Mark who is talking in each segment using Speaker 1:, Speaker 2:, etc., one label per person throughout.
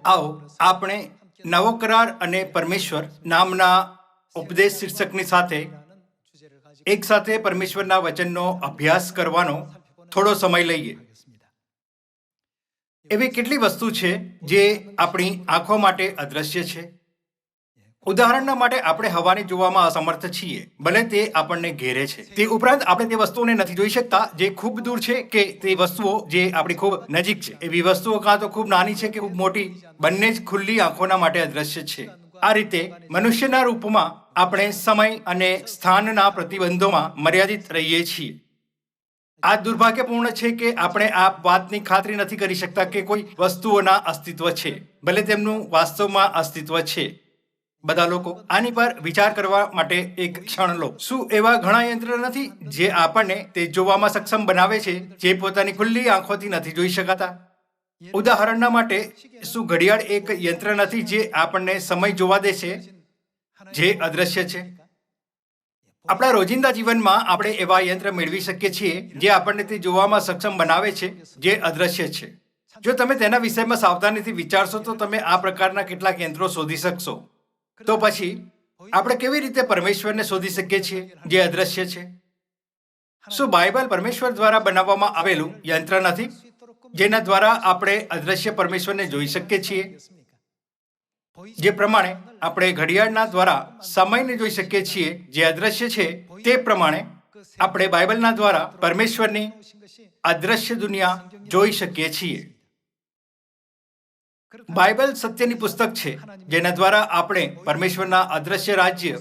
Speaker 1: આવો આપણે નવો કરાર અને પરમેશ્વર નામના ઉપદેશ શીર્ષકની સાથે એક સાથે પરમેશ્વરના વચનનો અભ્યાસ કરવાનો થોડો સમય લઈએ. એવી કેટલી વસ્તુ છે જે આપણી આંખો માટે અદ્રશ્ય છે. ઉદાહરણના માટે આપણે હવાને જોવામાં અસમર્થ છીએ, ભલે તે આપણને ઘેરે છે. તે ઉપરાંત આપણે તે વસ્તુઓને નથી જોઈ શકતા જે ખૂબ દૂર છે કે તે વસ્તુઓ જે આપણી ખૂબ નજીક છે. એવી વસ્તુઓ કાં તો ખૂબ નાની છે કે ખૂબ મોટી, બંને જ ખુલ્લી આંખોના માટે અદ્રશ્ય છે. આ રીતે મનુષ્યના રૂપમાં આપણે સમય અને સ્થાનના પ્રતિબંધોમાં મર્યાદિત રહીએ છીએ. આ દુર્ભાગ્યપૂર્ણ છે કે આપણે આ વાતની ખાતરી નથી કરી શકતા કે કોઈ વસ્તુઓના અસ્તિત્વ છે, ભલે તેમનું વાસ્તવમાં અસ્તિત્વ છે. બધા લોકો આની પર વિચાર કરવા માટે એક ક્ષણ લો. શું એવા ઘણા યંત્ર નથી જે આપણને તે જોવામાં સક્ષમ બનાવે છે જે પોતાની ખુલ્લી આંખોથી નથી જોઈ શકાતા? ઉદાહરણના માટે, શું ઘડિયાળ એક યંત્ર નથી જે આપણને સમય જોવા દે છે જે અદ્રશ્ય છે? આપણા રોજિંદા જીવનમાં આપણે એવા યંત્ર મેળવી શકીએ છીએ જે આપણને તે જોવામાં સક્ષમ બનાવે છે જે અદ્રશ્ય છે. જો તમે તેના વિષયમાં સાવધાનીથી વિચારશો તો તમે આ પ્રકારના કેટલાક યંત્રો શોધી શકશો. તો પછી આપણે કેવી રીતે પરમેશ્વરને શોધી શકીએ છીએ જે અદ્રશ્ય છે? શું બાઇબલ પરમેશ્વર દ્વારા બનાવવામાં આવેલું યંત્ર નથી જેના દ્વારા આપણે અદ્રશ્ય પરમેશ્વરને જોઈ શકીએ છીએ? જે પ્રમાણે આપણે ઘડિયાળના દ્વારા સમયને જોઈ શકીએ છીએ જે અદ્રશ્ય છે, તે પ્રમાણે આપણે બાઇબલના દ્વારા પરમેશ્વરની અદ્રશ્ય દુનિયા જોઈ શકીએ છીએ. બાઇબલ સત્યની પુસ્તક છે જેના દ્વારા આપણે પરમેશ્વરના અદ્રશ્ય રાજ્ય,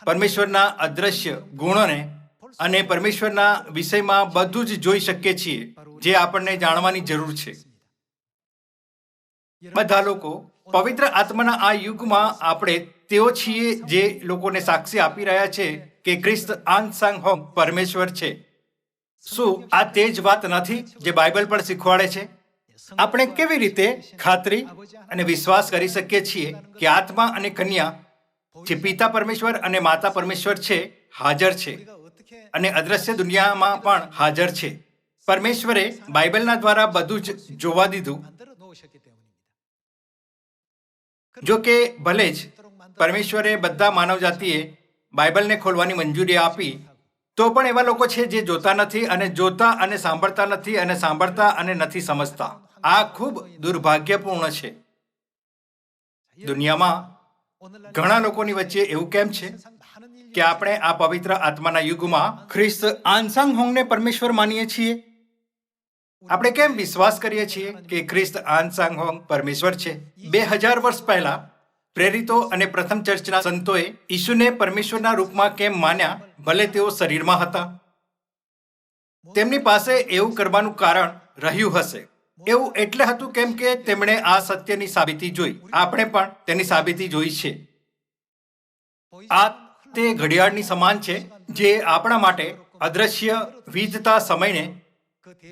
Speaker 1: પરમેશ્વરના અદ્રશ્ય ગુણોને અને પરમેશ્વરના વિષયમાં બધું જ જોઈ શકીએ છીએ જે આપણને જાણવાની જરૂર છે. બધા લોકો પવિત્ર આત્માના આ યુગમાં આપણે તેઓ છીએ જે લોકોને સાક્ષી આપી રહ્યા છે કે ખ્રિસ્ત આંગ હોંગ પરમેશ્વર છે. શું આ તે જ વાત નથી જે બાઇબલ પણ શીખવાડે છે? આપણે કેવી રીતે ખાતરી અને વિશ્વાસ કરી શકીએ છીએ કે આત્મા અને કન્યા, જે પિતા પરમેશ્વર અને માતા પરમેશ્વર છે, હાજર છે અને અદ્રશ્ય દુનિયામાં પણ હાજર છે? પરમેશ્વરે બાઇબલના દ્વારા બધું જ જોવા દીધું. જો કે ભલે જ પરમેશ્વરે બધા માનવ જાતિએ બાઇબલને ખોલવાની મંજૂરી આપી, તો પણ એવા લોકો છે જે જોતા નથી અને જોતા અને સાંભળતા નથી અને સાંભળતા અને નથી સમજતા. આ ખૂબ દુર્ભાગ્યપૂર્ણ છે. દુનિયામાં ઘણા લોકોની વચ્ચે એવું કેમ છે કે આપણે આ પવિત્ર આત્માના યુગમાં ખ્રિસ્ત આંસાંગ હોંગને પરમેશ્વર માનીએ છીએ? આપણે કેમ વિશ્વાસ કરીએ છીએ કે ખ્રિસ્ત આંસાંગ હોંગ પરમેશ્વર છે? 2000 વર્ષ પહેલા પ્રેરિતો અને પ્રથમ ચર્ચના સંતોએ ઈસુને પરમેશ્વરના રૂપમાં કેમ માન્યા, ભલે તેઓ શરીરમાં હતા? તેમની પાસે એવું કરવાનું કારણ રહ્યું હશે. એવું એટલે હતું કેમ કે તેમણે આ સત્યની સાબિતી જોઈ. આપણે પણ તેની સાબિતી જોઈ છે. આ તે ઘડિયાળની સમાન છે જે આપણા માટે અદ્રશ્ય વીતતા સમયને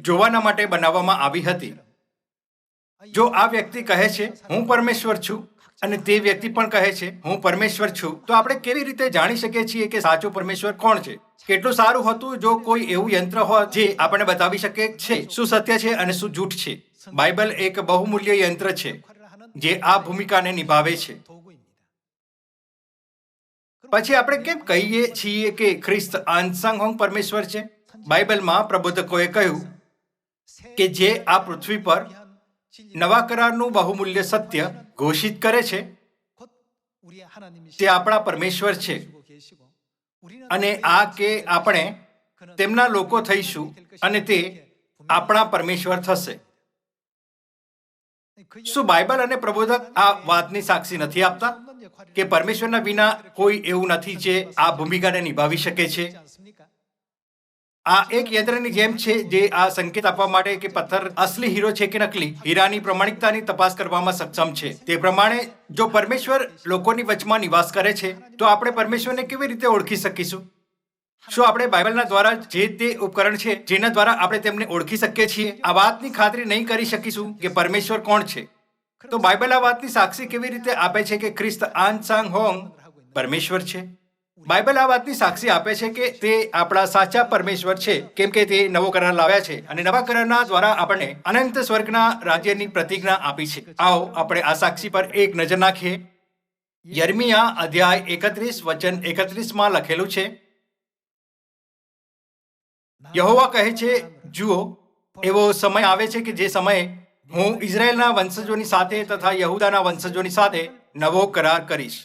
Speaker 1: જોવાના માટે બનાવવામાં આવી હતી. જો આ વ્યક્તિ કહે છે હું પરમેશ્વર છું અને તે વ્યક્તિ પણ કહે છે હું પરમેશ્વર છું, તો આપણે કેવી રીતે જાણી શકીએ છીએ કે સાચો પરમેશ્વર કોણ છે? કેટલું સારું હતું જો કોઈ એવું યંત્ર હોય જે આપણને બતાવી શકે છે શું સત્ય છે અને શું જૂઠ છે. બાઇબલ એક બહુમૂલ્ય યંત્ર છે જે આ ભૂમિકાને નિભાવે છે. પછી આપણે કેમ કહીએ છીએ કે ખ્રિસ્ત આંસાંગ હોંગ પરમેશ્વર છે? બાઇબલમાં પ્રબોધકોએ કહ્યું કે જે આ પૃથ્વી પર નવા કરારનું બહુમૂલ્ય સત્ય ઘોષિત કરે છે તે આપણા પરમેશ્વર છે અને આ કે આપણે તેમના લોકો થઈશું અને તે આપણા પરમેશ્વર થશે. શું બાઇબલ અને પ્રબોધક આ વાતની સાક્ષી નથી આપતા કે પરમેશ્વરના વિના કોઈ એવું નથી જે આ ભૂમિકાને નિભાવી શકે છે? આ એક યંત્રની જેમ છે જે આ સંકેત આપવા માટે કે પથ્થર અસલી હીરો છે કે નકલી, હીરાની પ્રમાણિકતાની તપાસ કરવામાં સક્ષમ છે. તે પ્રમાણે જો પરમેશ્વર લોકોની વચમાં નિવાસ કરે છે તો આપણે પરમેશ્વરને કેવી રીતે ઓળખી શકીશું? શું આપણે બાઇબલના દ્વારા જે તે ઉપકરણ છે જેના દ્વારા આપણે તેમને ઓળખી શકીએ છીએ આ વાતની ખાતરી નહીં કરી શકીશું કે પરમેશ્વર કોણ છે? તો બાઇબલ આ વાતની સાક્ષી કેવી રીતે આપે છે કે ખ્રિસ્ત આંસાંગ હોંગ પરમેશ્વર છે? બાઇબલ આ વાતની સાક્ષી આપે છે કે તે આપણા સાચા પરમેશ્વર છે, કેમ કે તે નવો કરાર લાવ્યા છે અને નવા કરારના દ્વારા આપણને અનંત સ્વર્ગના રાજ્યની પ્રતિજ્ઞા આપી છે. આવો આપણે આ સાક્ષી પર એક નજર નાખીએ. યર્મિયા અધ્યાય 31 વચન 31 લખેલું છે, યહોવા કહે છે, જુઓ, એવો સમય આવે છે કે જે સમયે હું ઇઝરાયેલના વંશજોની સાથે તથા યહૂદાના વંશજોની સાથે નવો કરાર કરીશ.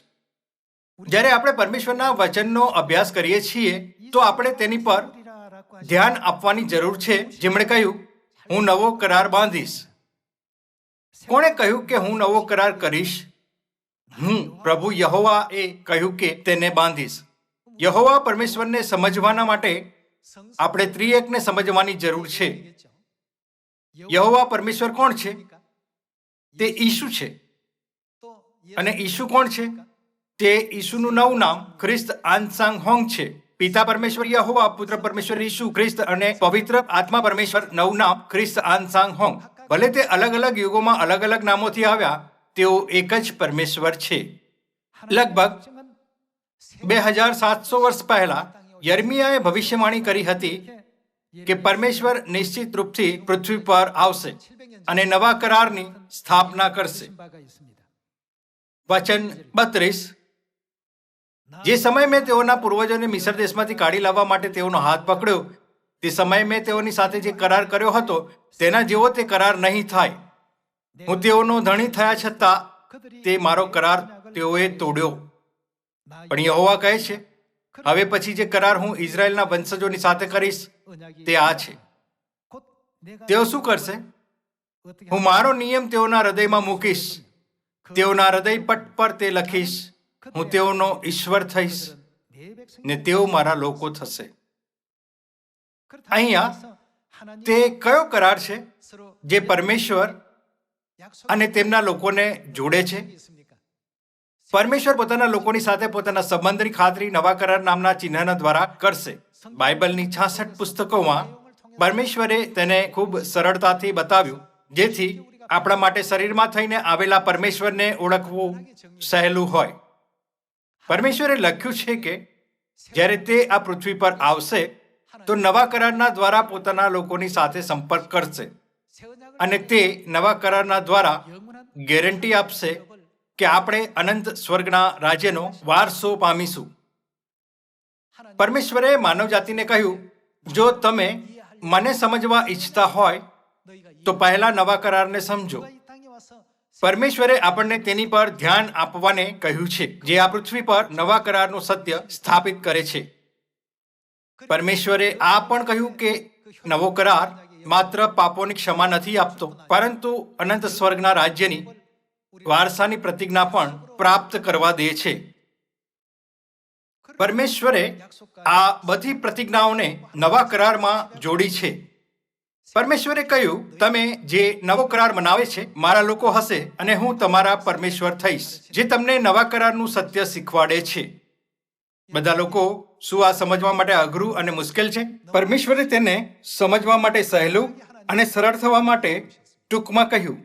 Speaker 1: જ્યારે આપણે પરમેશ્વરના વચનનો અભ્યાસ કરીએ છીએ તો આપણે તેની પર ધ્યાન આપવાની જરૂર છે. જેમણે કહ્યું, હું નવો કરાર બાંધીશ. કોણે કહ્યું કે હું નવો કરાર કરીશ? પ્રભુ યહોવાએ કહ્યું કે તેને બાંધીશ. યહોવા પરમેશ્વરને સમજવાના માટે આપણે ત્રિએકને સમજવાની જરૂર છે. યહોવા પરમેશ્વર કોણ છે? તે ઈસુ છે. અને ઈસુ કોણ છે? તે ઈસુનું નવું નામ ખ્રિસ્ત આનસાંગ હોંગ છે. પિતા પરમેશ્વર યહોવા, પુત્ર પરમેશ્વર ઈસુ ખ્રિસ્ત અને પવિત્ર આત્મા પરમેશ્વર નવું નામ ખ્રિસ્ત આનસાંગ હોંગ. ભલે તે અલગ અલગ યુગોમાં અલગ અલગ નામોથી આવ્યા, તેઓ એક જ પરમેશ્વર છે. લગભગ 2700 વર્ષ પહેલા યર્મિયાએ ભવિષ્યવાણી કરી હતી કે પરમેશ્વર નિશ્ચિત રૂપથી પૃથ્વી પર આવશે અને નવા કરારની સ્થાપના કરશે. વચન 32, જે સમયે મેં તેઓના પૂર્વજોને મિસ્ર દેશમાંથી કાઢી લાવવા માટે તેઓનો હાથ પકડ્યો, તે સમયે મેં તેઓની સાથે જે કરાર કર્યો હતો તેના જેવો તે કરાર નહીં થાય. હું તેઓનો ધણી થયા છતાં તે મારો કરાર તેઓએ તોડ્યો. પણ યહોવા કહે છે, હવે પછી જે કરાર હું ઇઝરાયેલના વંશજોની સાથે કરીશ તે આ છે. તેઓ શું કરશે? હું મારો નિયમ તેઓના હૃદયમાં મૂકીશ, તેઓના હૃદયપટ પર તે લખીશ. હું તેઓનો ઈશ્વર થઈશ ને તેઓ મારા લોકો થશે. અહીંયા તે કયો કરાર છે જે પરમેશ્વર અને તેમના લોકોને જોડે છે? પરમેશ્વર પોતાના લોકોની સાથે પોતાના સંબંધની ખાતરી નવા કરાર નામના ચિહ્નના દ્વારા કરશે. બાઇબલની 66 પુસ્તકોમાં પરમેશ્વરે તેને ખૂબ સરળતાથી બતાવ્યું, જેથી આપણા માટે શરીરમાં થઈને આવેલા પરમેશ્વરને ઓળખવું સહેલું હોય. પરમેશ્વરે લખ્યું છે કે જ્યારે તે આ પૃથ્વી પર આવશે તો નવા કરારના દ્વારા પોતાના લોકોની સાથે સંપર્ક કરશે અને તે નવા કરારના દ્વારા ગેરંટી આપશે કે આપણે અનંત સ્વર્ગના રાજ્યનો વારસો પામીશું. પરમેશ્વરે માનવજાતિને કહ્યું, જો તમે મને સમજવા ઈચ્છતા હોય તો પહેલા નવા કરારને સમજો. પરમેશ્વરે આપણને તેની પર ધ્યાન આપવાને કહ્યું છે, જે આ પૃથ્વી પર નવા કરારનું સત્ય સ્થાપિત કરે છે. પરમેશ્વરે આ પણ કહ્યું કે નવો કરાર માત્ર પાપોની ક્ષમા નથી આપતો, પરંતુ અનંત સ્વર્ગના રાજ્યની વારસાની પ્રતિજ્ઞા પણ પ્રાપ્ત કરવા દે છે. પરમેશ્વરે આ બધી પ્રતિજ્ઞાઓને નવા કરારમાં જોડી છે. પરમેશ્વરે કહ્યું, તમે જે નવો કરાર મનાવે છે મારા લોકો હશે અને હું તમારા પરમેશ્વર થઈશ, જે તમને નવા કરારનું સત્ય શીખવાડે છે. બધા લોકો શું આ સમજવા માટે અઘરું અને મુશ્કેલ છે? પરમેશ્વરે તેને સમજવા માટે સહેલું અને સરળ થવા માટે ટૂંકમાં કહ્યું.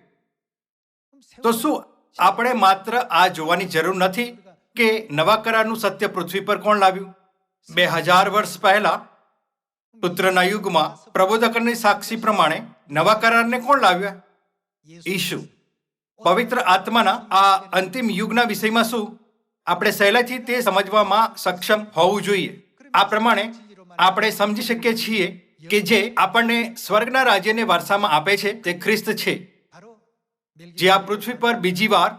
Speaker 1: તો શું આપણે માત્ર આ જોવાની જરૂર નથી કે નવા કરારનું સત્ય પૃથ્વી પર કોણ લાવ્યું? 2000 વર્ષ પહેલા પુત્રના યુગમાં પ્રબોધકની સાક્ષી પ્રમાણે નવા કરારને કોણ લાવ્યા? ઈસુ. પવિત્ર આત્માના આ અંતિમ યુગના વિષયમાં શું આપણે સહેલાઈથી તે સમજવામાં સક્ષમ હોવું જોઈએ. આ પ્રમાણે આપણે સમજી શકીએ છીએ કે જે આપણને સ્વર્ગના રાજ્યને વારસામાં આપે છે તે ખ્રિસ્ત છે, જે આ પૃથ્વી પર બીજી વાર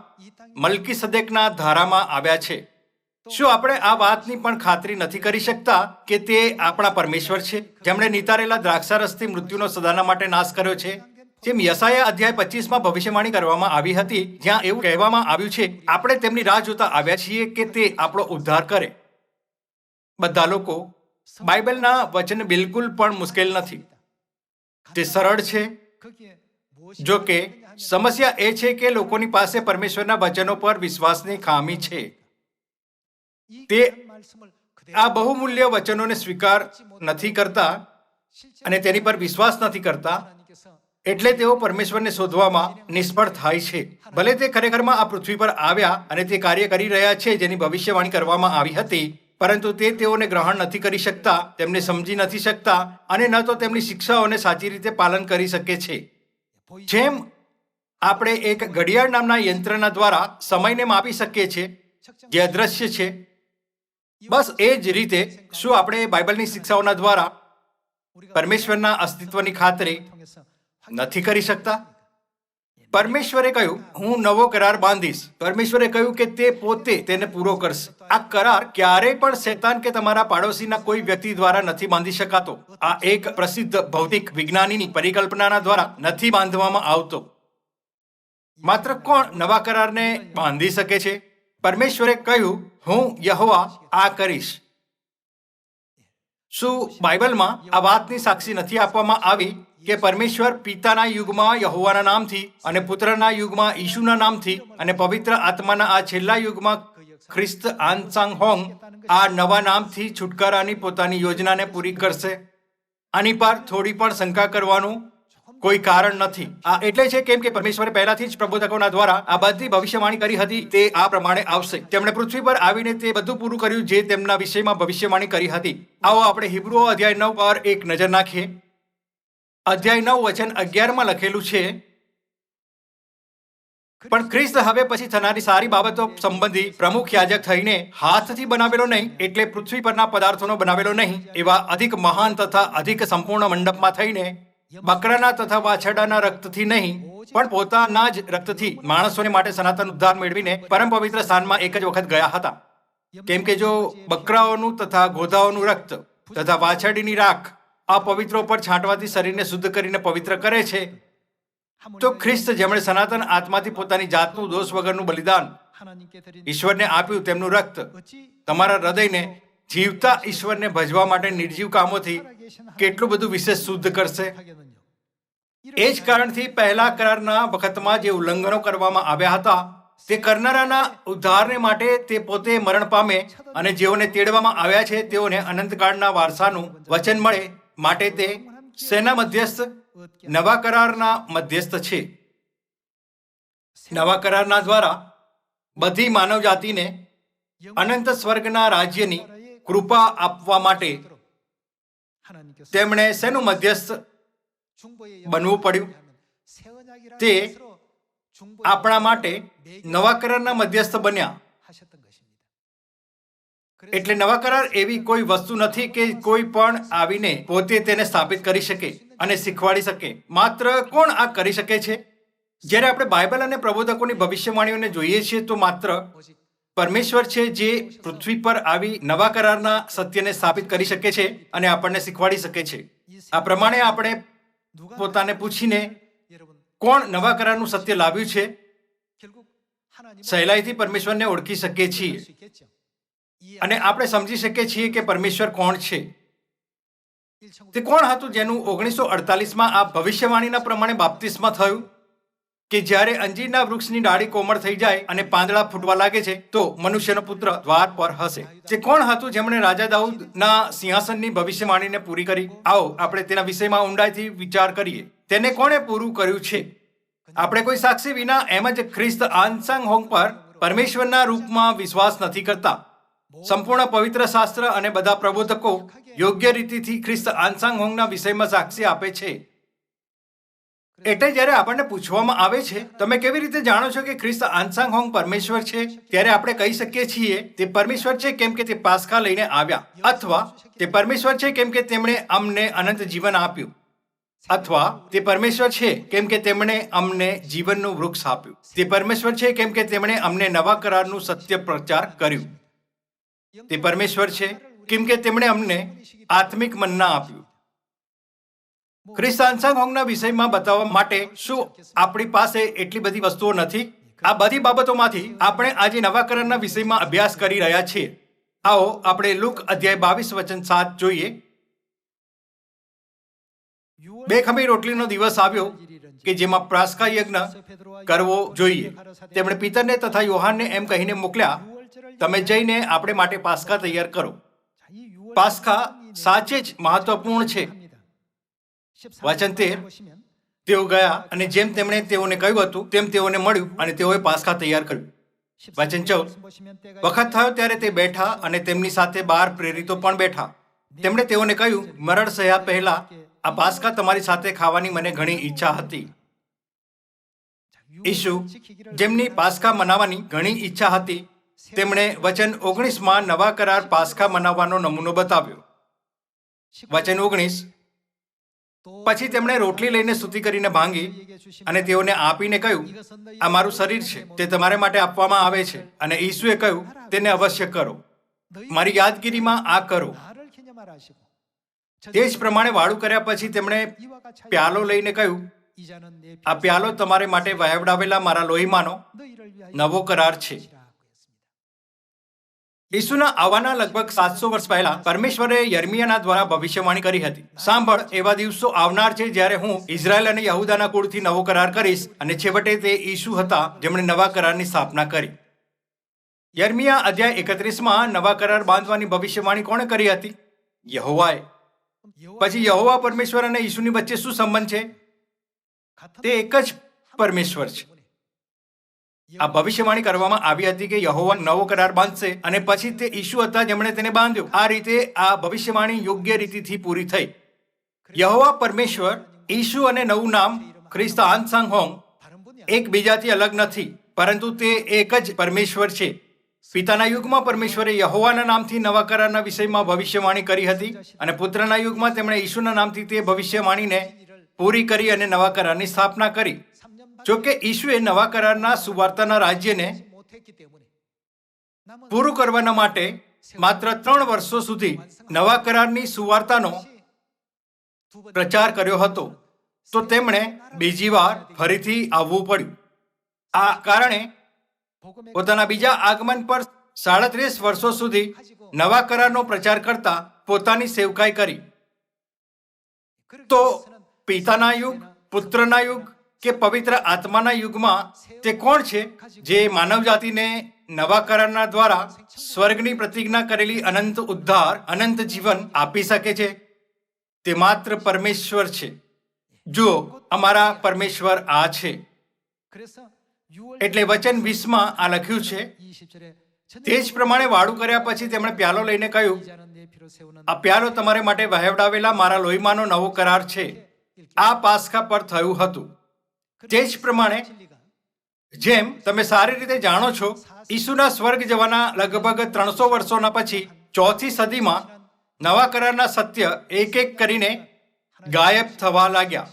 Speaker 1: મલ્કીસદેકના ધારામાં આવ્યા છે. શું આપણે આ વાતની પણ ખાતરી નથી કરી શકતા કે તે આપણા પરમેશ્વર છે, જેમણે નિતારેલા દ્રાક્ષારસથી મૃત્યુનો સદાના માટે નાશ કર્યો છે? જેમ યશાયા અધ્યાય 25 ભવિષ્યવાણી કરવામાં આવી હતી, જ્યાં એવું કહેવામાં આવ્યું છે, આપણે તેમની રાહ જોતા આવ્યા છીએ કે તે આપણો ઉદ્ધાર કરે. બધા લોકો બાઇબલના વચન બિલકુલ પણ મુશ્કેલ નથી, તે સરળ છે. જો કે સમસ્યા એ છે કે લોકોની પાસે પરમેશ્વરના વચનો પર વિશ્વાસની ખામી છે. તે આ બહુમૂલ્ય વચનોને સ્વીકાર નથી કરતા અને તેની પર વિશ્વાસ નથી કરતા, એટલે તેઓ પરમેશ્વરને શોધવામાં નિષ્ફળ થાય છે. ભલે તે ખરેખરમાં આ પૃથ્વી પર આવ્યા અને તે કાર્ય કરી રહ્યા છે જેની ભવિષ્યવાણી કરવામાં આવી હતી, પરંતુ તે તેઓને ગ્રહણ નથી કરી શકતા, તેમને સમજી નથી શકતા અને ન તો તેમની શિક્ષાઓને સાચી રીતે પાલન કરી શકે છે. જેમ આપણે એક ઘડિયાળ નામના યંત્રના દ્વારા સમયને માપી શકીએ છીએ, જે અદ્રશ્ય છે, બસ એ જ રીતે શું આપણે બાઇબલની શિક્ષાઓના દ્વારા પરમેશ્વરના અસ્તિત્વની ખાતરી નથી કરી શકતા? પરમેશ્વરે કહ્યું, હું નવો કરાર બાંધીશ. પરમેશ્વરે કહ્યું કે તે પોતે તેને પૂરો કરશે. આ કરાર ક્યારેય પણ શૈતાન કે તમારા પાડોશીના કોઈ વ્યક્તિ દ્વારા નથી બાંધી શકાતો. આ એક પ્રસિદ્ધ ભૌતિક વિજ્ઞાનીની પરિકલ્પનાના દ્વારા નથી બાંધવામાં આવતો. માત્ર કોણ નવા કરારને બાંધી શકે છે? પરમેશ્વરે કહ્યું, હું યહોવા આ કરીશ. શું બાઇબલમાં આ વાતની સાક્ષી નથી આપવામાં આવી કે પરમેશ્વર પિતાના યુગમાં યહોવાના નામથી અને પુત્રના યુગમાં ઈશુના નામથી અને પવિત્ર આત્માના આ છેલ્લા યુગમાં ખ્રિસ્ત આનસાંગ હોંગ આ નવા નામથી છુટકારાની પોતાની યોજનાને પૂરી કરશે? આની પર થોડી પણ શંકા કરવાનું કોઈ કારણ નથી. આ એટલે છે કેમ કે પરમેશ્વરે પહેલાથી જ પ્રબોધકોના દ્વારા આ બધી ભવિષ્યવાણી કરી હતી. તે આ પ્રમાણે આવશે. તેમણે પૃથ્વી પર આવીને તે બધું પૂરું કર્યું જે તેમના વિષયમાં ભવિષ્યવાણી કરી હતી. આવો આપણે હિબ્રુઓ અધ્યાય 9 પર એક નજર નાખીએ. અધ્યાય 9 વચન 11 લખેલું છે, પણ ખ્રિસ્ત હવે પછી થનારી સારી બાબતો સંબંધી પ્રમુખ યાજક થઈને હાથથી બનાવેલો નહીં, એટલે પૃથ્વી પરના પદાર્થોનો બનાવેલો નહીં, એવા અધિક મહાન તથા અધિક સંપૂર્ણ મંડપમાં થઈને બકરાના તથા વાછરડાના રક્તથી નહીં, પણ પોતાના જ રક્તથી માણસોને માટે સનાતન ઉદ્ધાર મેળવીને પરમ પવિત્ર સ્થાનમાં એક જ વખત ગયા હતા. કેમ કે જો બકરાઓનું તથા ગોધાઓનું રક્ત તથા વાછરડીની રાખ અપવિત્રો પર છાંટવાથી શરીરને શુદ્ધ કરીને પવિત્ર કરે છે, તો ખ્રિસ્ત જેમણે સનાતન આત્માથી પોતાની જાતનું દોષ વગરનું બલિદાન ઈશ્વરને આપ્યું, તેમનું રક્ત તમારા હૃદયને જીવતા ઈશ્વરને ભજવા માટે નિર્જીવ કામોથી કેટલું બધું વિશેષ શુદ્ધ કરશે. એ જ કારણથી પહેલા કરારના વખતમાં જે ઉલ્લંઘનો કરવામાં આવ્યા હતા તે કરનારાના ઉદ્ધારને માટે તે પોતે મરણ પામે અને જેઓને તેડવામાં આવ્યા છે તેઓને અનંતકાળના વારસાનું વચન મળે માટે તે શેના મધ્યસ્થ? નવા કરારના મધ્યસ્થ છે. નવા કરારના દ્વારા બધી માનવ જાતિને અનંત સ્વર્ગના રાજ્યની કૃપા આપવા માટે તેમણે શેનું મધ્યસ્થ બનવું પડ્યું? તે આપણા માટે નવા કરારના મધ્યસ્થ બન્યા. એટલે નવા કરાર એવી કોઈ વસ્તુ નથી કે કોઈ પણ આવીને પોતે તેને સ્થાપિત કરી શકે અને શીખવાડી શકે. માત્ર કોણ આ કરી શકે છે? જ્યારે આપણે બાઇબલ અને પ્રબોધકોની ભવિષ્યવાણીઓને જોઈએ છીએ તો માત્ર પરમેશ્વર છે જે પૃથ્વી પર આવી નવા કરારના સત્યને સ્થાપિત કરી શકે છે અને આપણને શીખવાડી શકે છે. આ પ્રમાણે આપણે પોતાને પૂછીને કોણ નવા કરારનું સત્ય લાવ્યું છે, સહેલાઈથી પરમેશ્વરને ઓળખી શકીએ છીએ અને આપણે સમજી શકીએ છીએ કે પરમેશ્વર કોણ છે. તે કોણ હતું જેનું 1948માં આ ભવિષ્યવાણીના પ્રમાણે બાપ્તિસ્મા થયું કે જ્યારે અંજીરના વૃક્ષની ડાળી કોમળ થઈ જાય અને પાંદડા ફૂટવા લાગે છે તો મનુષ્યનો પુત્ર દ્વાર પર હશે. તે કોણ હતું જેમણે રાજા દાઉદના સિંહાસનની ભવિષ્યવાણીને પૂરી કરી? આવો આપણે તેના વિષયમાં ઊંડાઈથી વિચાર કરીએ. તેને કોણે પૂરું કર્યું છે? આપણે કોઈ સાક્ષી વિના એમ જ ખ્રિસ્ત આનસાંગ હોંગ પર પરમેશ્વરના રૂપમાં વિશ્વાસ નથી કરતા. સંપૂર્ણ પવિત્ર શાસ્ત્ર અને બધા પ્રબોધકો યોગ્ય રીતિથી ખ્રિસ્ત આનસાંગ હોંગના વિષયમાં સાક્ષી આપે છે. એટલે જ્યારે આપણને પૂછવામાં આવે છે તમે કેવી રીતે જાણો છો કે ખ્રિસ્ત આનસાંગ હોંગ પરમેશ્વર છે, ત્યારે આપણે કહી શકીએ છીએ તે પરમેશ્વર છે કેમ કે તે પાસ્કા લઈને આવ્યા, અથવા તે પરમેશ્વર છે કેમ કે તેમણે અમને અનંત જીવન આપ્યું, અથવા તે પરમેશ્વર છે કેમ કે તેમણે અમને જીવનનું વૃક્ષ આપ્યું. તે પરમેશ્વર છે કેમ કે તેમણે અમને નવા કરારનું સત્ય પ્રચાર કર્યું. તે પરમેશ્વર છે કેમ કે તેમણે અમને આત્મિક મન્ના આપ્યું. ખ્રિસ્ત આનસાંગ હોંગના વિષયમાં બતાવવા માટે શું આપણી પાસે એટલી બધી વસ્તુઓ નથી? આ બધી બાબતોમાંથી આપણે આજે નવા કરારના વિષયમાં અભ્યાસ કરી રહ્યા છીએ. આવો આપણે લુક અધ્યાય 22 વચન 7 જોઈએ. બે ખમી રોટલીનો દિવસ આવ્યો કે જેમાં પાસ્કા યજ્ઞ કરવો જોઈએ. તેમણે પિતરને તથા યોહાનને એમ કહીને મોકલ્યા, તમે જઈને આપણે માટે પાસ્કા તૈયાર કરો. પાસ્કા સાચે જ મહત્વપૂર્ણ છે. વચન 13, તેઓ ગયા અને જેમ તેમણે તેઓને કહ્યું હતું તેમ તેઓને મળ્યું અને તેઓએ પાસ્કા તૈયાર કર્યું. વચન 14, વખત થયો ત્યારે તે બેઠા અને તેમની સાથે 12 પ્રેરિતો પણ બેઠા. તેમણે તેઓને કહ્યું, મરણ સહ્યા પહેલા આ પાસ્કા તમારી સાથે ખાવાની મને ઘણી ઈચ્છા હતી. ઈસુ, જેમની પાસ્કા મનાવવાની ઘણી ઈચ્છા હતી, તેમણે વચન 19માં નવા કરાર પાસ્કા મનાવવાનો નમૂનો બતાવ્યો. વચન 19, પછી તેમણે રોટલી લઈને સ્તુતિ કરીને ભાંગી અને તેઓને આપીને કહ્યું, આ મારું શરીર છે, તે તમારા માટે આપવામાં આવે છે. અને ઈસુએ કહ્યું, તેને અવશ્ય કરો, મારી યાદગીરીમાં આ કરો. તે જ પ્રમાણે વાળું કર્યા પછી તેમણે પ્યાલો લઈને કહ્યું, આ પ્યાલો તમારે માટે વહેવડાવેલા મારા લોહીમાંનો નવો કરાર છે. ઈસુના આવવાના લગભગ 700 વર્ષ પહેલા પરમેશ્વરે યર્મિયાના દ્વારા ભવિષ્યવાણી કરી હતી. સાંભળ, એવા દિવસો આવનાર છે જ્યારે હું ઇઝરાયલ અને યહૂદાના કુળથી નવો કરાર કરીશ. અને છેવટે તે ઈસુ હતા જેમણે નવા કરારની સ્થાપના કરી. યર્મિયા અધ્યાય 31માં નવા કરાર બાંધવાની ભવિષ્યવાણી કોણે કરી હતી? યહોવાએ. પછી યહોવા પરમેશ્વર અને ઈસુની વચ્ચે શું સંબંધ છે? તે એક જ પરમેશ્વર છે. આ ભવિષ્યવાણી કરવામાં આવી હતી કે યહોવા નવો કરાર બાંધશે અને પછી તે ઈસુ હતા જેમણે તેને બાંધ્યો. આ રીતે આ ભવિષ્યવાણી યોગ્ય રીતિથી પૂરી થઈ. યહોવા પરમેશ્વર, ઈસુ અને નવું નામ ખ્રિસ્ત આનસાંગહોંગ એકબીજાથી અલગ નથી, પરંતુ તે એક જ પરમેશ્વર છે. પિતાના યુગમાં પરમેશ્વરે યહોવાના નામથી નવા કરારના વિષયમાં ભવિષ્યવાણી કરી હતી અને પુત્રના યુગમાં તેમણે ઈસુના નામથી તે ભવિષ્યવાણીને પૂરી કરી અને નવા કરારની સ્થાપના કરી. જો કે ઈસુએ નવા કરારના સુવાર્તાના રાજ્યને પૂરું કરવાના માટે માત્ર 3 વર્ષો સુધી નવા કરારની સુવાર્તાનો પ્રચાર કર્યો હતો, તો તેમણે બીજી વાર ફરીથી આવવું પડ્યું. આ કારણે પોતાના બીજા આગમન પર 37 વર્ષો સુધી નવા કરારનો પ્રચાર કરતા પોતાની સેવકાઈ કરી. તો પિતાના યુગ, પુત્રના યુગ કે પવિત્ર આત્માના યુગમાં તે કોણ છે જે માનવ જાતિને નવા કરારના દ્વારા સ્વર્ગની પ્રતિજ્ઞા કરેલી અનંત ઉદ્ધાર, અનંત જીવન આપી શકે છે? તે માત્ર પરમેશ્વર છે. જુઓ, અમારા પરમેશ્વર આ છે. એટલે વચન 20માં આ લખ્યું છે. તે જ પ્રમાણે વાળું કર્યા પછી તેમણે પ્યાલો લઈને કહ્યું, આ પ્યાલો તમારે માટે વહેવડાવેલા મારા લોહીમાંનો નવો કરાર છે. આ પાસ્કા પર થયું હતું. તે જ પ્રમાણે જેમ તમે સારી રીતે જાણો છો, ઈસુના સ્વર્ગ જવાના લગભગ 300 વર્ષોના પછી 4થી સદીમાં નવા કરારના સત્ય એક એક કરીને ગાયબ થવા લાગ્યા.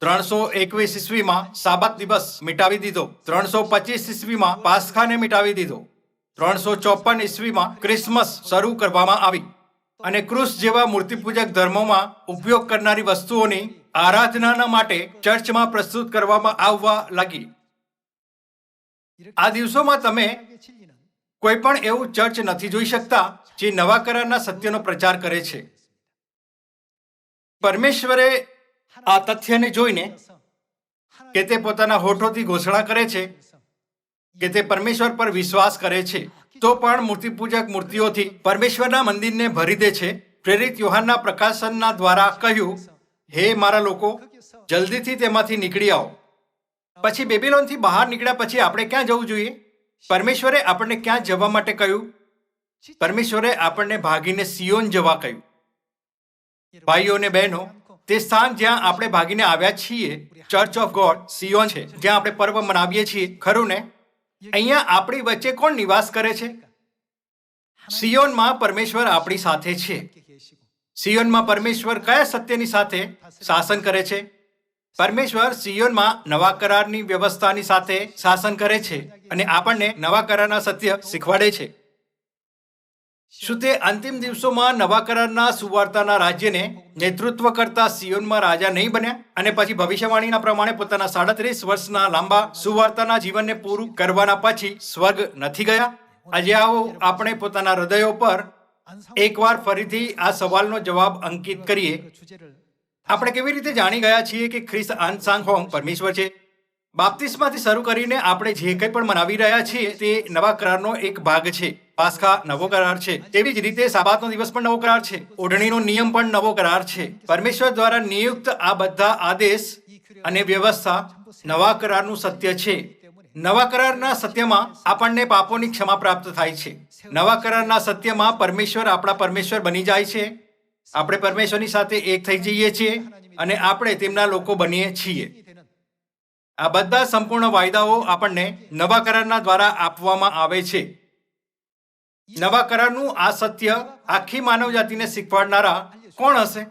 Speaker 1: 321 ઈસવીમાં સાબત દિવસ મિટાવી દીધો. 325 ઈસવીમાં પાસ્કાને મિટાવી દીધો. 354 ઈસવીમાં ક્રિસમસ શરૂ કરવામાં આવી અને ક્રુસ જેવા મૂર્તિપૂજક ધર્મોમાં ઉપયોગ કરનારી વસ્તુઓની આરાધનાના માટે ચર્ચમાં પ્રસ્તુત કરવામાં આવવા લાગી. આ દિવસોમાં તમે કોઈ પણ એવું ચર્ચ નથી જોઈ શકતા જે નવા કરારના સત્યનો પ્રચાર કરે છે. પરમેશ્વરે આ તથ્યને જોઈને કે તે પોતાના હોઠોથી ઘોષણા કરે છે કે તે પરમેશ્વર પર વિશ્વાસ કરે છે, તો પણ મૂર્તિપૂજક મૂર્તિઓથી પરમેશ્વરના મંદિરને ભરી દે છે. પ્રેરિત યોહાનના પ્રકાશનના દ્વારા કહ્યું, હે મારા લોકો, જલ્દીથી તેમાંથી નીકળી આવો. પછી બેબીલોનથી બહાર નીકળ્યા પછી આપણે ક્યાં જવું જોઈએ? પરમેશ્વરે આપણને ક્યાં જવા માટે કહ્યું? પરમેશ્વરે આપણને ભાગીને સિયોન જવા કહ્યું. ભાઈઓ અને બહેનો, તે સ્થાન જ્યાં આપણે ભાગીને આવ્યા છીએ, ચર્ચ ઓફ ગોડ સિયોન છે, જ્યાં આપણે પર્વ મનાવીએ છીએ, ખરું ને? અહીંયા આપણી વચ્ચે કોણ નિવાસ કરે છે? સિયોનમાં પરમેશ્વર આપણી સાથે છે. સિયોનમાં પરમેશ્વર કયા સત્યની સાથે શાસન કરે છે? પરમેશ્વર સિયોનમાં નવા કરારની વ્યવસ્થાની સાથે શાસન કરે છે અને આપણને નવા કરારના સત્ય શીખવાડે છે. શું તે અંતિમ દિવસોમાં નવા કરારના સુવાર્તાના રાજ્યને નેતૃત્વ કરતા સિયોનમાં રાજા નહીં બન્યા અને પછી ભવિષ્યવાણીના પ્રમાણે પોતાના 37 વર્ષના લાંબા સુવાર્તાના જીવનને પૂરું કરવાના પછી સ્વર્ગ નથી ગયા? આજે આવો આપણે પોતાના હૃદયો પર એકવાર ફરીથી આ સવાલનો જવાબ અંકિત કરીએ. આપણે કેવી રીતે જાણી ગયા છીએ કે ખ્રિસ્ત આનસાંગહોંગ પરમેશ્વર છે? બાપ્તિસ્માથી શરૂ કરીને આપણે જે કંઈ પણ મનાવી રહ્યા છીએ તે નવા કરારનો એક ભાગ છે. પાસ્કા નવો કરાર છે. તેવી જ રીતે સાબાતનો દિવસ પણ નવો કરાર છે. ઓઢણીનો નિયમ પણ નવો કરાર છે. પરમેશ્વર દ્વારા નિયુક્ત આ બધા આદેશ અને વ્યવસ્થા નવા કરારનું સત્ય છે. નવા કરારના સત્યમાં આપણને પાપોની ક્ષમા પ્રાપ્ત થાય છે. નવા કરારના સત્યમાં પરમેશ્વર આપણા પરમેશ્વર બની જાય છે. આપણે પરમેશ્વરની સાથે એક થઈ જઈએ છીએ અને આપણે તેમના લોકો બનીએ છીએ. આ બધા સંપૂર્ણ વાયદાઓ આપણને નવા કરારના દ્વારા આપવામાં આવે છે. નવા કરારનું આ સત્ય આખી માનવ જાતિને શીખવાડનારા કોણ હશે?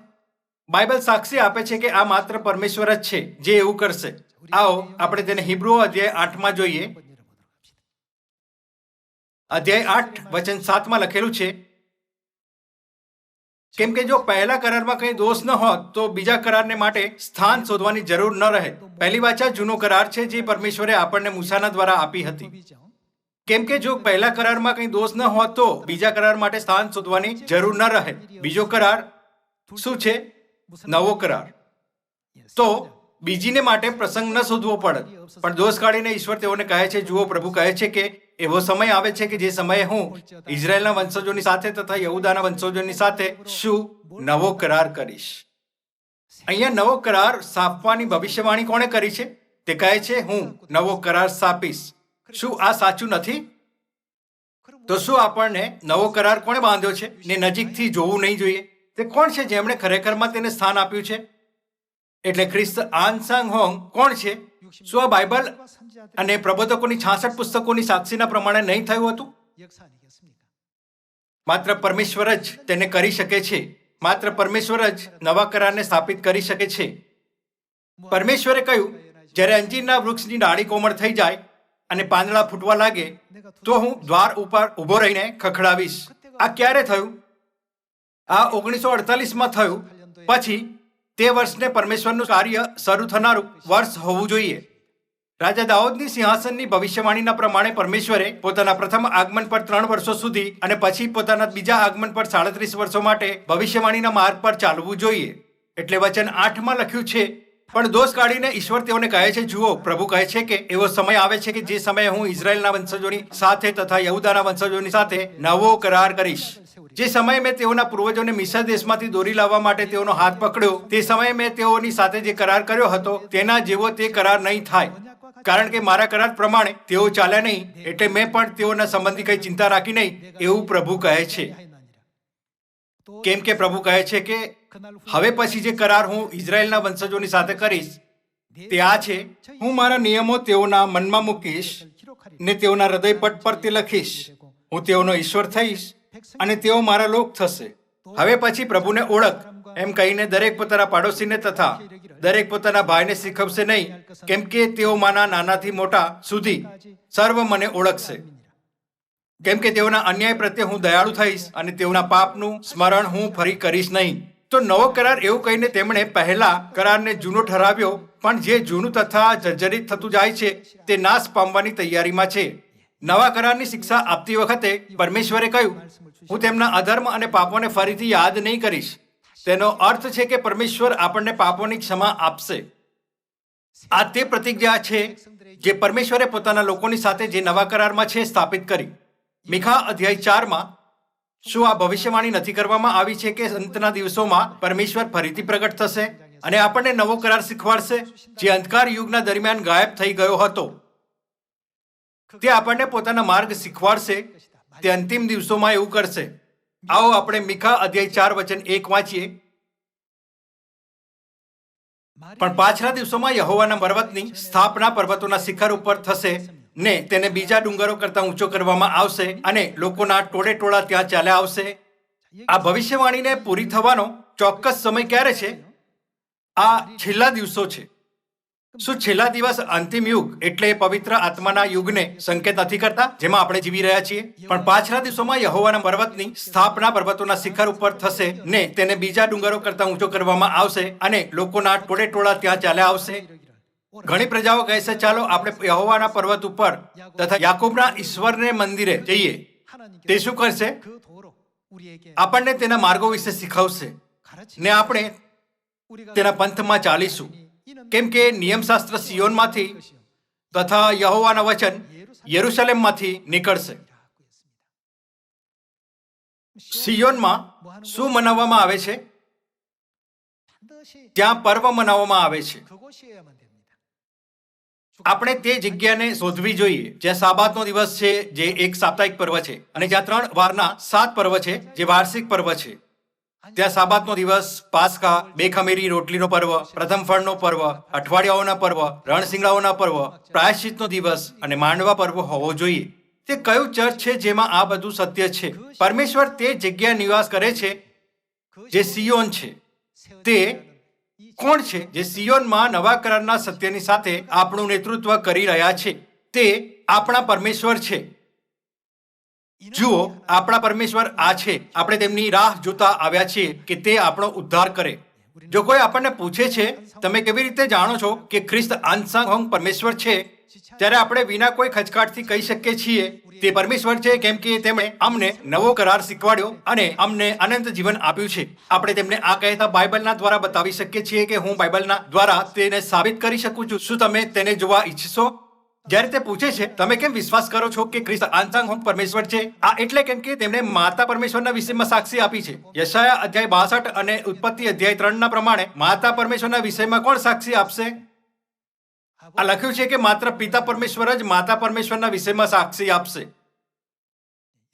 Speaker 1: બાઇબલ સાક્ષી આપે છે કે આ માત્ર પરમેશ્વર જ છે જે એવું કરશે. આવો આપણે તેને હિબ્રુઓ અધ્યાય 8માં જોઈએ. અધ્યાય 8 વચન 7માં લખેલું છે, કેમ કે જો પહેલા કરારમાં કંઈ દોષ ન હોત તો બીજા કરારને માટે સ્થાન શોધવાની જરૂર ન રહે. પહેલી વાચા જૂનો કરાર છે જે પરમેશ્વરે આપણને મૂસાના દ્વારા આપી હતી. કેમ કે જો પહેલા કરારમાં કંઈ દોષ ન હોત તો બીજા કરાર માટે સ્થાન શોધવાની જરૂર ન રહે. બીજો કરાર શું છે? નવો કરાર. તો બીજીને માટે પ્રસંગ ન શોધવો પડે, પણ દોષ કાઢીને ઈશ્વર તેઓને કહે છે, જુઓ પ્રભુ કહે છે કે એવો સમય આવે છે કે જે સમયે હું ઇઝરાયલના વંશજોની સાથે તથા યહૂદાના વંશજોની સાથે શું નવો કરાર કરીશ. અહીંયા નવો કરાર સ્થાપવાની ભવિષ્યવાણી કોણે કરી છે? તે કહે છે હું નવો કરાર સ્થાપીશ. શું આ સાચું નથી? તો શું આપણને નવો કરાર કોણે બાંધ્યો છે ને નજીકથી જોવું નહીં જોઈએ? તે કોણ છે જેમણે ખરેખરમાં તેને સ્થાન આપ્યું છે? એટલે ખ્રિસ્ત આનસાંગ હોંગ કોણ છે? શું આ બાઇબલ અને પ્રબોધકોની 66 પુસ્તકોની સાક્ષીના પ્રમાણે નહીં થયું હતું? માત્ર પરમેશ્વર જ તેને કરી શકે છે. માત્ર પરમેશ્વર જ નવા કરારને સ્થાપિત કરી શકે છે. પરમેશ્વરે કહ્યું, જ્યારે અંજીરના વૃક્ષની ડાળી કોમળ થઈ જાય અને પાંદડા ફૂટવા લાગે તો હું દ્વાર ઉપર ઊભો રહીને ખખડાવીશ. આ ક્યારે થયું? આ 1948માં થયું. પછી તે વર્ષને પરમેશ્વરનું કાર્ય શરૂ થનારું વર્ષ હોવું જોઈએ. રાજા દાઉદની સિંહાસનની ભવિષ્યવાણીના પ્રમાણે પરમેશ્વરે પોતાના પ્રથમ આગમન પર 3 વર્ષો સુધી અને પછી પોતાના બીજા આગમન પર 37 વર્ષો માટે ભવિષ્યવાણીના માર્ગ પર ચાલવું જોઈએ. એટલે વચન 8માં લખ્યું છે, પણ દોષ કાઢીને ઈશ્વર તેઓને કહે છે, જુઓ પ્રભુ કહે છે કે એવો સમય આવે છે કે જે સમયે હું ઇઝરાયલના વંશજોની સાથે તથા યહૂદાના વંશજોની સાથે નવો કરાર કરીશ. જે સમયે મેં તેઓના પૂર્વજોને મિસ્ર દેશમાંથી દોરી લાવવા માટે તેઓનો હાથ પકડ્યો, તે સમયે મેં તેઓની સાથે જે કરાર કર્યો હતો તેના જેવો તે કરાર નહીં થાય. કારણ કે મારા કરાર પ્રમાણે તેઓ ચાલ્યા નહીં, એટલે મેં પણ તેઓના સંબંધી કઈ ચિંતા રાખી નહીં, એવું પ્રભુ કહે છે. કેમ કે પ્રભુ કહે છે કે હવે પછી જે કરાર હું ઇઝરાયલના વંશજોની સાથે કરીશ તે આ છે, હું મારા નિયમો તેઓના મનમાં મૂકીશ ને તેઓના હૃદયપટ પર તે લખીશ. હું તેઓનો ઈશ્વર થઈશ અને તેઓ મારા લોક થશે. હવે પછી પ્રભુને ઓળખ એમ કહીને દરેક પોતાના પાડોશીને તથા દરેક પોતાના ભાઈને શીખવશે નહીં, કેમ કે તેઓમાંના નાનાથી મોટા સુધી સર્વ મને ઓળખશે. કેમ કે તેઓના અન્યાય પ્રત્યે હું દયાળુ થઈશ અને તેઓના પાપનું સ્મરણ હું ફરી કરીશ નહીં. તો નવો કરાર એવું કહીને તેમણે પહેલા કરારને જૂનો ઠરાવ્યો, પણ જે જૂનું તથા જર્જરિત થતું જાય છે તે નાશ પામવાની તૈયારીમાં છે. નવા કરારની શિક્ષા આપતી વખતે પરમેશ્વરે કહ્યું, હું તેમના અધર્મ અને પાપોને ફરીથી યાદ નહીં કરીશ. તેનો અર્થ છે કે પરમેશ્વર આપણને પાપોની ક્ષમા આપશે. આ તે પ્રતિજ્ઞા છે જે પરમેશ્વરે પોતાના લોકોની સાથે જે નવા કરારમાં છે સ્થાપિત કરી. મીખા અધ્યાય 4માં શું આ ભવિષ્યવાણી નથી કરવામાં આવી છે કે અંતના દિવસોમાં પરમેશ્વર ફરીથી પ્રગટ થશે અને આપણને નવો કરાર શીખવાડશે જે અંધકાર યુગના દરમિયાન ગાયબ થઈ ગયો હતો? તે આપણને પોતાના માર્ગ શીખવાડશે. તે અંતિમ દિવસોમાં એવું કરશે. આવો આપણે મીખા અધ્યાય 4 વચન 1 વાંચીએ. પણ પાછલા દિવસોમાં યહોવાના પર્વતની સ્થાપના પર્વતોના શિખર ઉપર થશે ને તેને બીજા ડુંગરો કરતા ઊંચો કરવામાં આવશે અને લોકોના ટોળે ટોળા ત્યાં ચાલ્યા આવશે. આ ભવિષ્યવાણીને પૂરી થવાનો ચોક્કસ સમય ક્યારે છે? આ છેલ્લા દિવસો છે. શું છેલ્લા દિવસ અંતિમ યુગ એટલે પવિત્ર આત્માના યુગને સંકેત નથી કરતા જેમાં આપણે જીવી રહ્યા છીએ? પણ પાછલા દિવસોમાં યહોવાના પર્વતની સ્થાપના પર્વતોના શિખર ઉપર થશે ને તેને બીજા ડુંગરો કરતા ઊંચો કરવામાં આવશે અને લોકોના ટોળે ટોળા ત્યાં ચાલ્યા આવશે. ઘણી પ્રજાઓ કહે છે, ચાલો આપણે યહોવાના પર્વત ઉપર તથા યાકૂબના ઈશ્વરને મંદિરે જઈએ. તે શું કરશે? આપણને તેના માર્ગો વિશે શીખવશે ને આપણે તેના પંથમાં ચાલીશું. કેમ કે નિયમશાસ્ત્ર સિયોનમાંથી તથા યહોવાના વચન યરૂશલેમમાંથી નીકળશે. સિયોનમાં શું મનાવવામાં આવે છે? ત્યાં પર્વ મનાવવામાં આવે છે. આપણે તે જગ્યાને શોધવી જોઈએ જ્યાં સાબાતનો દિવસ છે, જે એક સાપ્તાહિક પર્વ છે, અને જ્યાં 3 વારના 7 પર્વ છે, જે વાર્ષિક પર્વ છે. ત્યાં સાબાતનો દિવસ, પાસ્કા, બે ખમીરી રોટલીનો પર્વ, પ્રથમ ફળનો પર્વ, અઠવાડિયાઓના પર્વ, રણશિંગડાઓના પર્વ, પ્રાયશ્ચિતનો દિવસ અને માંડવા પર્વ હોવો જોઈએ. તે કયું ચર્ચ છે જેમાં આ બધું સત્ય છે? પરમેશ્વર તે જગ્યા નિવાસ કરે છે જે સિયોન છે. તે કોણ છે જે સિયોનમાં નવા કરારના સત્યની સાથે આપણું નેતૃત્વ કરી રહ્યા છે? તે આપણા પરમેશ્વર છે. જુઓ, આપણા પરમેશ્વર આ છે. આપણે તેમની રાહ જોતા આવ્યા છીએ કે તે આપણો ઉદ્ધાર કરે. જો કોઈ આપણને પૂછે છે, તમે કેવી રીતે જાણો છો કે ખ્રિસ્ત અંશંગ પરમેશ્વર છે, ત્યારે આપણે વિના કોઈ ખચકાટથી કહી શકીએ છીએ તે પરમેશ્વર છે, કેમ કે તેમણે અમને નવો કરાર શીખવાડ્યો અને અમને અનંત જીવન આપ્યું છે. આપણે તેમને આ કહેતા બાઇબલના દ્વારા બતાવી શકીએ છીએ કે હું બાઇબલના દ્વારા તેને સાબિત કરી શકું છું. શું તમે તેને જોવા ઈચ્છશો? જ્યારે તે પૂછે છે, તમે કેમ વિશ્વાસ કરો છો કે ખ્રિસ્ત અંશંગ પરમેશ્વર છે? આ એટલે કેમ કે તેમણે માતા પરમેશ્વરના વિષયમાં સાક્ષી આપી છે. યશાયા અધ્યાય 62 અને ઉત્પત્તિ અધ્યાય 3 ના પ્રમાણે માતા પરમેશ્વરના વિષયમાં કોણ સાક્ષી આપશે? આ લખ્યું છે કે માત્ર પિતા પરમેશ્વર જ માતા પરમેશ્વરના વિષયમાં સાક્ષી આપશે.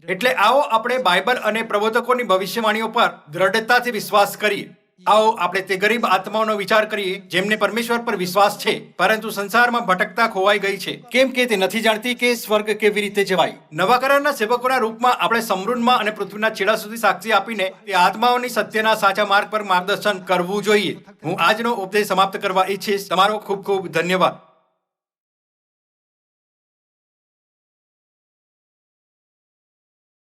Speaker 1: એટલે આવો આપણે બાઇબલ અને પ્રબોધકોની ભવિષ્યવાણીઓ પર દ્રઢતાથી વિશ્વાસ કરીએ. આવો આપણે તે ગરીબ આત્માઓનો વિચાર કરીએ જેમને પરમેશ્વર પર વિશ્વાસ છે, પરંતુ સંસારમાં ભટકતા ખોવાઈ ગઈ છે, કેમ કે તે નથી જાણતી કે સ્વર્ગ કેવી રીતે જવાય. નવા કરારના સેવકોના રૂપમાં આપણે સમૃદ્ધમાં અને પૃથ્વીના છેડા સુધી સાક્ષી આપીને તે આત્માઓની સત્યના સાચા માર્ગ પર માર્ગદર્શન કરવું જોઈએ. હું આજનો ઉપદેશ સમાપ્ત કરવા ઈચ્છીશ. તમારો ખૂબ ખૂબ ધન્યવાદ.